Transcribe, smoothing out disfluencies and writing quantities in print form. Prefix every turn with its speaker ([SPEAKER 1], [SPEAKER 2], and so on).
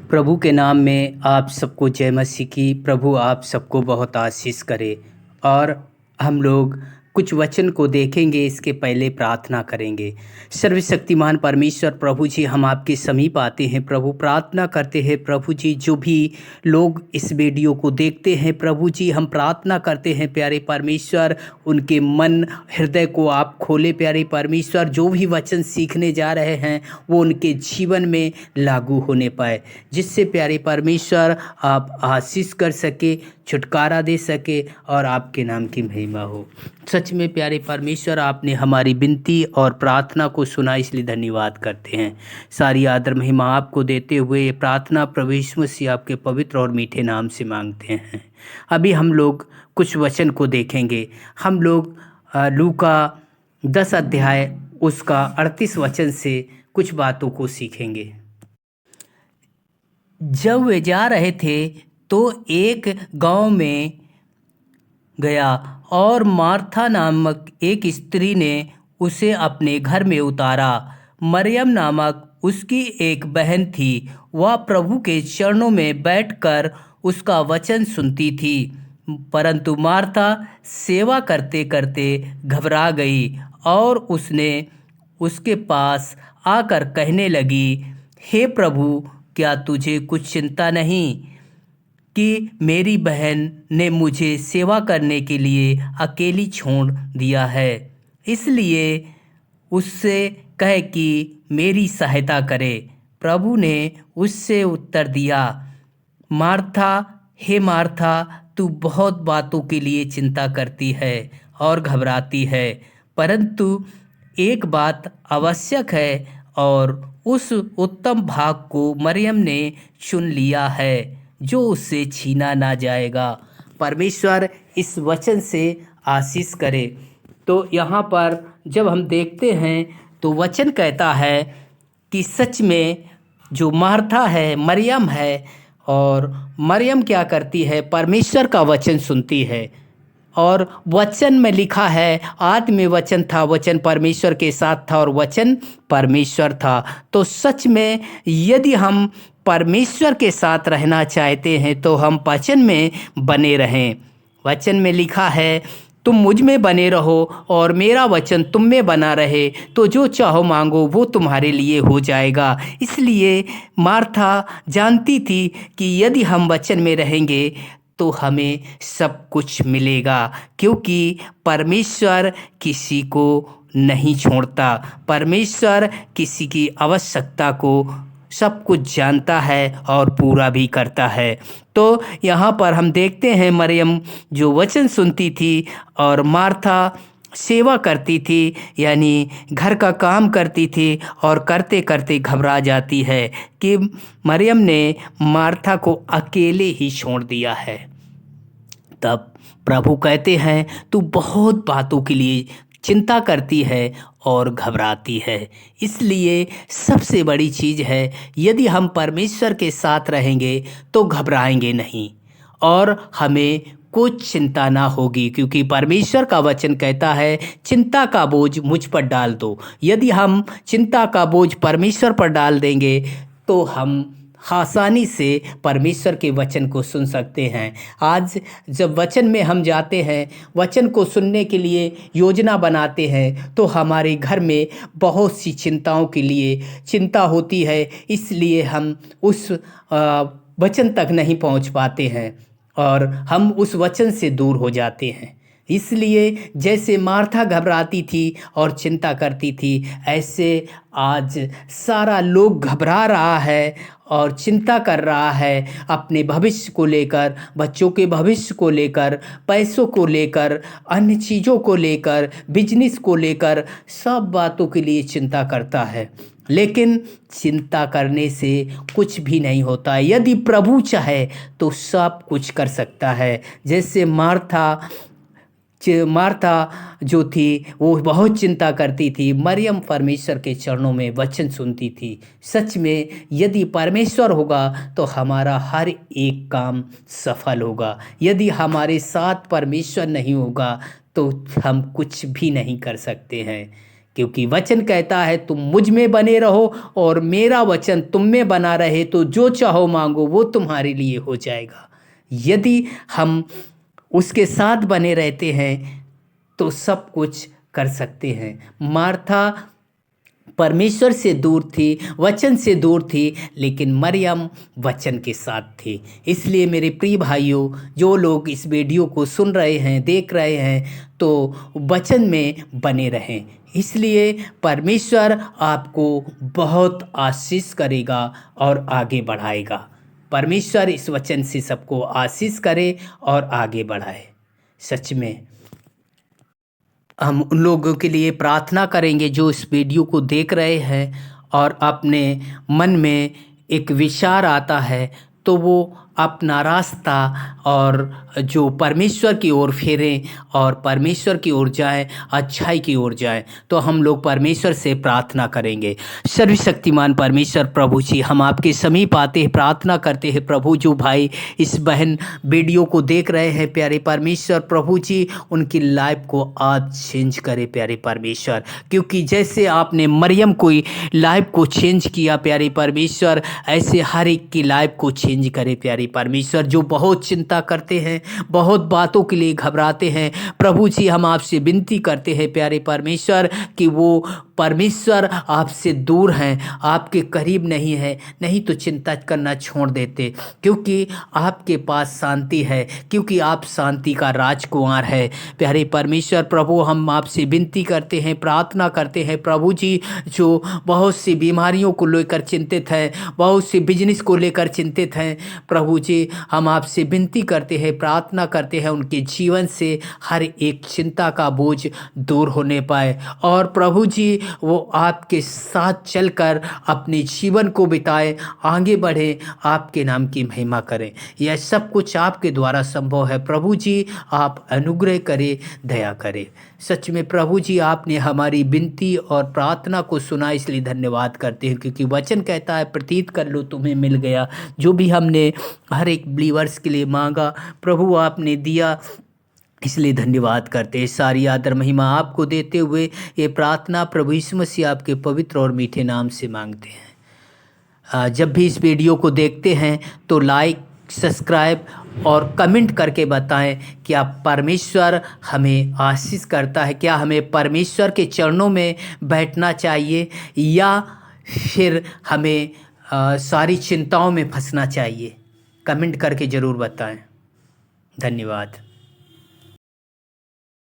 [SPEAKER 1] प्रभु के नाम में आप सबको जय मसीह की। प्रभु आप सबको बहुत आशीष करे। और हम लोग कुछ वचन को देखेंगे, इसके पहले प्रार्थना करेंगे। सर्वशक्तिमान परमेश्वर प्रभु जी, हम आपके समीप आते हैं प्रभु, प्रार्थना करते हैं प्रभु जी। जो भी लोग इस वीडियो को देखते हैं प्रभु जी, हम प्रार्थना करते हैं प्यारे परमेश्वर, उनके मन हृदय को आप खोले प्यारे परमेश्वर। जो भी वचन सीखने जा रहे हैं वो उनके जीवन में लागू होने पाए, जिससे प्यारे परमेश्वर आप आशीष कर सके, छुटकारा दे सके और आपके नाम की महिमा हो। सच में प्यारे परमेश्वर, आपने हमारी विनती और प्रार्थना को सुना, इसलिए धन्यवाद करते हैं। सारी आदर महिमा आपको देते हुए ये प्रार्थना प्रभु यीशु मसीह आपके पवित्र और मीठे नाम से मांगते हैं। अभी हम लोग कुछ वचन को देखेंगे। हम लोग लूका 10 अध्याय उसका 38 वचन से कुछ बातों को सीखेंगे। जब वे जा रहे थे तो एक गांव में गया और मार्था नामक एक स्त्री ने उसे अपने घर में उतारा। मरियम नामक उसकी एक बहन थी, वह प्रभु के चरणों में बैठकर उसका वचन सुनती थी। परंतु मार्था सेवा करते करते घबरा गई और उसने उसके पास आकर कहने लगी, हे प्रभु, क्या तुझे कुछ चिंता नहीं कि मेरी बहन ने मुझे सेवा करने के लिए अकेली छोड़ दिया है? इसलिए उससे कह कि मेरी सहायता करे। प्रभु ने उससे उत्तर दिया, मार्था, हे मार्था, तू बहुत बातों के लिए चिंता करती है और घबराती है, परंतु एक बात आवश्यक है और उस उत्तम भाग को मरियम ने चुन लिया है, जो उससे छीना ना जाएगा। परमेश्वर इस वचन से आशीष करे। तो यहाँ पर जब हम देखते हैं तो वचन कहता है कि सच में जो मार्था है, मरियम है, और मरियम क्या करती है? परमेश्वर का वचन सुनती है। और वचन में लिखा है, आदि में वचन था, वचन परमेश्वर के साथ था और वचन परमेश्वर था। तो सच में यदि हम परमेश्वर के साथ रहना चाहते हैं तो हम वचन में बने रहें। वचन में लिखा है, तुम मुझ में बने रहो और मेरा वचन तुम में बना रहे, तो जो चाहो मांगो वो तुम्हारे लिए हो जाएगा। इसलिए मार्था जानती थी कि यदि हम वचन में रहेंगे तो हमें सब कुछ मिलेगा, क्योंकि परमेश्वर किसी को नहीं छोड़ता। परमेश्वर किसी की आवश्यकता को सब कुछ जानता है और पूरा भी करता है। तो यहाँ पर हम देखते हैं मरियम जो वचन सुनती थी और मार्था सेवा करती थी, यानी घर का काम करती थी और करते करते घबरा जाती है कि मरियम ने मार्था को अकेले ही छोड़ दिया है। तब प्रभु कहते हैं, तू बहुत बातों के लिए चिंता करती है और घबराती है। इसलिए सबसे बड़ी चीज़ है, यदि हम परमेश्वर के साथ रहेंगे तो घबराएंगे नहीं और हमें कुछ चिंता ना होगी, क्योंकि परमेश्वर का वचन कहता है, चिंता का बोझ मुझ पर डाल दो। यदि हम चिंता का बोझ परमेश्वर पर डाल देंगे तो हम आसानी से परमेश्वर के वचन को सुन सकते हैं। आज जब वचन में हम जाते हैं, वचन को सुनने के लिए योजना बनाते हैं, तो हमारे घर में बहुत सी चिंताओं के लिए चिंता होती है। इसलिए हम उस वचन तक नहीं पहुंच पाते हैं और हम उस वचन से दूर हो जाते हैं। इसलिए जैसे मार्था घबराती थी और चिंता करती थी, ऐसे आज सारा लोग घबरा रहा है और चिंता कर रहा है अपने भविष्य को लेकर, बच्चों के भविष्य को लेकर, पैसों को लेकर, अन्य चीज़ों को लेकर, बिजनेस को लेकर, सब बातों के लिए चिंता करता है। लेकिन चिंता करने से कुछ भी नहीं होता। यदि प्रभु चाहे तो सब कुछ कर सकता है। जैसे मार्था जो थी वो बहुत चिंता करती थी, मरियम परमेश्वर के चरणों में वचन सुनती थी। सच में यदि परमेश्वर होगा तो हमारा हर एक काम सफल होगा। यदि हमारे साथ परमेश्वर नहीं होगा तो हम कुछ भी नहीं कर सकते हैं, क्योंकि वचन कहता है तुम मुझ में बने रहो और मेरा वचन तुम में बना रहे तो जो चाहो मांगो वो तुम्हारे लिए हो जाएगा। यदि हम उसके साथ बने रहते हैं तो सब कुछ कर सकते हैं। मार्था परमेश्वर से दूर थी, वचन से दूर थी, लेकिन मरियम वचन के साथ थी। इसलिए मेरे प्रिय भाइयों, जो लोग इस वीडियो को सुन रहे हैं, देख रहे हैं, तो वचन में बने रहें। इसलिए परमेश्वर आपको बहुत आशीष करेगा और आगे बढ़ाएगा। परमेश्वर इस वचन से सबको आशीष करे और आगे बढ़ाए। सच में हम उन लोगों के लिए प्रार्थना करेंगे जो इस वीडियो को देख रहे हैं और अपने मन में एक विचार आता है तो वो अपना रास्ता और जो परमेश्वर की ओर फेरें और परमेश्वर की ओर जाए, अच्छाई की ओर जाए। तो हम लोग परमेश्वर से प्रार्थना करेंगे। सर्वशक्तिमान परमेश्वर प्रभु जी, हम आपके समीप आते हैं, प्रार्थना करते हैं प्रभु। जो भाई इस बहन वीडियो को देख रहे हैं प्यारे परमेश्वर प्रभु जी, उनकी लाइफ को आप चेंज करें प्यारे परमेश्वर, क्योंकि जैसे आपने मरियम को लाइफ को चेंज किया प्यारे परमेश्वर, ऐसे हर एक की लाइफ को चेंज करें प्यारे परमेश्वर। जो बहुत चिंता करते हैं, बहुत बातों के लिए घबराते हैं, प्रभु जी हम आपसे विनती करते हैं प्यारे परमेश्वर कि वो परमेश्वर आपसे दूर हैं, आपके करीब नहीं है, नहीं तो चिंता करना छोड़ देते, क्योंकि आपके पास शांति है, क्योंकि आप शांति का राजकुमार है प्यारे परमेश्वर प्रभु। हम आपसे विनती करते हैं, प्रार्थना करते हैं प्रभु जी, जो बहुत सी बीमारियों को लेकर चिंतित हैं, बहुत सी बिजनेस को लेकर चिंतित हैं, प्रभु जी हम आपसे विनती करते हैं, प्रार्थना करते हैं उनके जीवन से हर एक चिंता का बोझ दूर होने पाए और प्रभु जी वो आपके साथ चलकर अपने जीवन को बिताए, आगे बढ़े, आपके नाम की महिमा करें। यह सब कुछ आपके द्वारा संभव है प्रभु जी, आप अनुग्रह करें, दया करें। सच में प्रभु जी आपने हमारी विनती और प्रार्थना को सुना, इसलिए धन्यवाद करते हैं, क्योंकि वचन कहता है प्रतीत कर लो तुम्हें मिल गया। जो भी हमने हर एक बिलीवर्स के लिए मांगा प्रभु आपने दिया, इसलिए धन्यवाद करते हैं। सारी आदर महिमा आपको देते हुए ये प्रार्थना प्रभु यीशु मसीह आपके पवित्र और मीठे नाम से मांगते हैं। जब भी इस वीडियो को देखते हैं तो लाइक, सब्सक्राइब और कमेंट करके बताएं क्या परमेश्वर हमें आशीष करता है, क्या हमें परमेश्वर के चरणों में बैठना चाहिए या फिर हमें सारी चिंताओं में फंसना चाहिए। कमेंट करके ज़रूर बताएं। धन्यवाद।